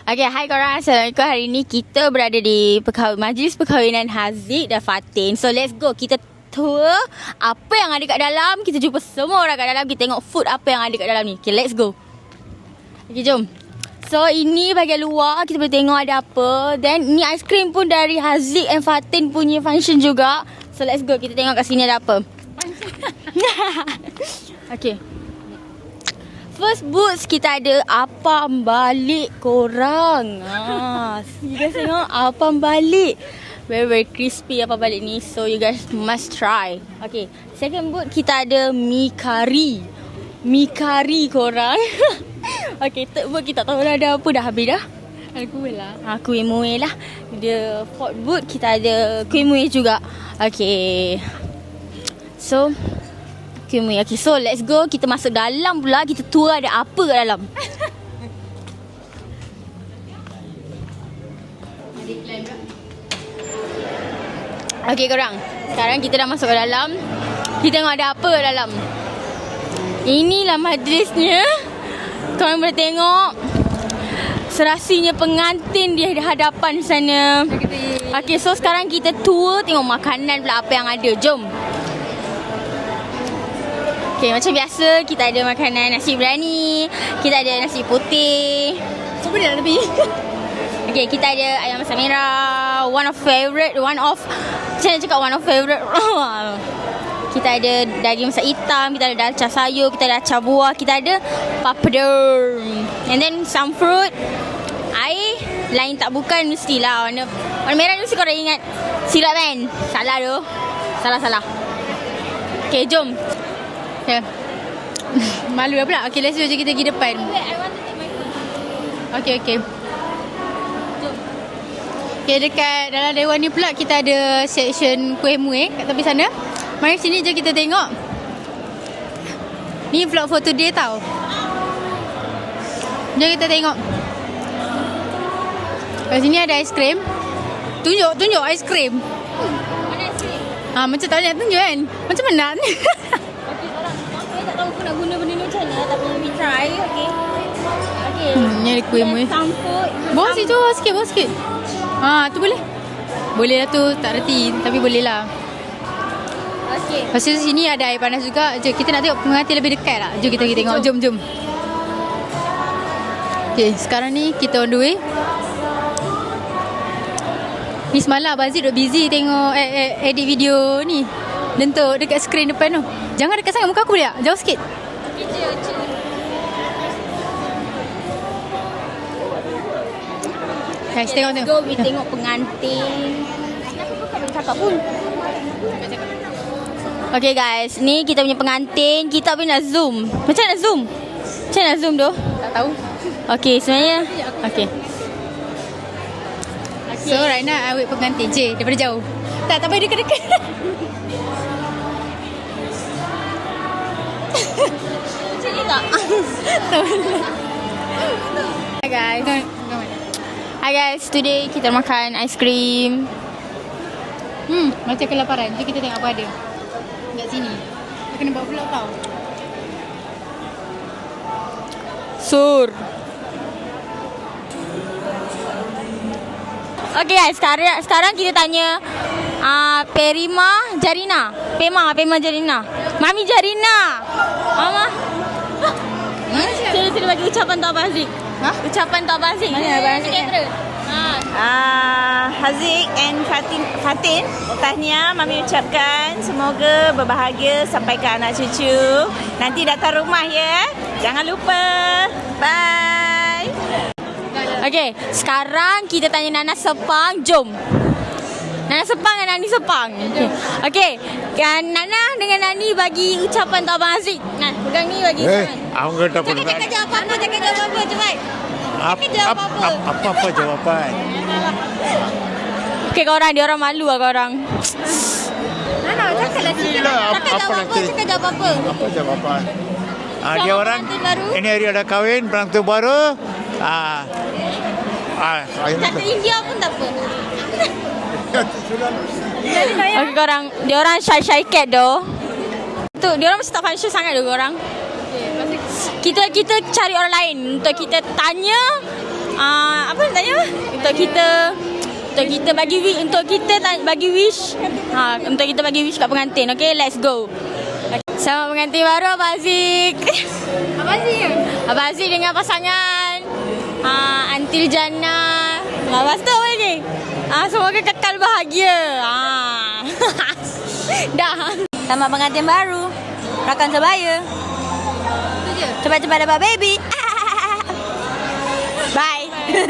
Okay, hai korang. Assalamualaikum. Hari ni kita berada di majlis perkahwinan Haziq dan Fatin. So, let's go. Kita tour apa yang ada kat dalam. Kita jumpa semua orang kat dalam. Kita tengok food apa yang ada kat dalam ni. Okay, let's go. Okay, jom. So, ini bahagian luar. Kita boleh tengok ada apa. Then, ni aiskrim pun dari Haziq and Fatin punya function juga. So, let's go. Kita tengok kat sini ada apa. Okay. First boots kita ada apam balik korang. You guys tengok apam balik. Very very crispy apam balik ni. So you guys must try. Okay. Second boot kita ada mi kari. Mi kari korang. Okay, third boot kita tahu dah ada apa dah habis dah. Kuih lah. Kuih muih lah. The fourth boot kita ada kuih muih juga. Okay. So okay, so let's go. Kita masuk dalam pula. Kita tour ada apa kat dalam. Okay korang, sekarang kita dah masuk ke dalam. Kita tengok ada apa kat dalam. Inilah majlisnya. Korang boleh tengok serasinya pengantin di hadapan sana. Okay, so sekarang kita tour tengok makanan pula apa yang ada. Jom. Okay, macam biasa kita ada makanan nasi biryani, kita ada nasi putih. Apa dia nak lebih? Okay, kita ada ayam masak merah, one of favorite. Macam mana cakap one of favorite? Kita ada daging masak hitam, kita ada dalca sayur, kita ada acar buah, kita ada papadum. And then some fruit. Air lain tak bukan mestilah warna merah ni mesti korang ingat sirap kan? Salah tu. Salah. Okay, jom. Okay. Malu lah pula. Okay, let's go je kita pergi depan. Okay. Okay, dekat dalam dewan ni pula kita ada section kuih muih kat tepi sana. Mari sini je kita tengok. Ni vlog for today tau. Jom kita tengok. Kat sini ada aiskrim. Tunjuk aiskrim. Mana aiskrim? Macam tak nak tunjuk kan? Macam mana? Tak tahu aku nak guna benda ni macam mana, tapi we try. Okay. Ni ada kuih muih. Bawa sikit. Tu boleh. Boleh lah tu, tak reti. Tapi boleh lah. Okay. Lepas tu sini ada air panas juga. Jom kita nak tengok pengantin lebih dekat lah. Jom kita pergi tengok. Jom. Okay, sekarang ni kita on the way. Ni semalam Abazir duk busy tengok edit video ni. Lentuk dekat skrin depan tu. Jangan dekat sangat muka aku boleh tak? Jauh sikit. Guys, tengok. Go, we tengok pengantin. Kenapa kau tak boleh cakap pun? Okay guys, ni kita punya pengantin. Kita pun nak zoom. Macam nak zoom tu? Tak tahu. Okay, sebenarnya okay. So right now I wait pengantin je daripada jauh. Tak payah dekat-dekat. Macam ni tak? Hi guys, today kita makan aiskrim. Macam kelaparan. Jom kita tengok apa ada kat sini. Kita kena bawa vlog tau. Sur. Okay guys, sekarang kita tanya Pema Jarina. Mami Jarina. Mama. Sila bagi ucapan untuk Abang Haziq. Ucapan untuk Abang Haziq. Mana Abang Haziq? Haziq and Fatin, tahniah Mami ucapkan semoga berbahagia sampai ke anak cucu. Nanti datang rumah ya. Jangan lupa. Bye. Okay, sekarang kita tanya Nana Sepang. Jom. Nana Sepang dan Nani Sepang. Okay. Nana dengan Nani bagi ucapan untuk Abang Haziq. Nah, pegang ni bagi ucapan. அவங்க கிட்ட கொடுங்க. Jangan jawab apa-apa, cepat. Apa jawapan? Okay, korang, dia orang malu lah korang. Nana, cakaplah sikit. Cakap jawab apa. Apa jawapan? Dia orang pengantin baru. ini hari ada kahwin pengantin baru. Kata India pun tak apa. Okay korang, dia orang shy cat doh. Tu, dia orang mesti tak function sangat doh korang. Kita cari orang lain untuk kita tanya untuk kita bagi wish. Untuk kita bagi wish kat pengantin. Okay, let's go. Selamat pengantin baru Abang Aziz. Abang Aziz dengan pasangan Antil Jannah. Lepas tu apa lagi? Semoga kekal bahagia. Dah. Selamat pengantin baru. Rakan sebaya. Itu je. Cepat-cepat dapat baby. Bye.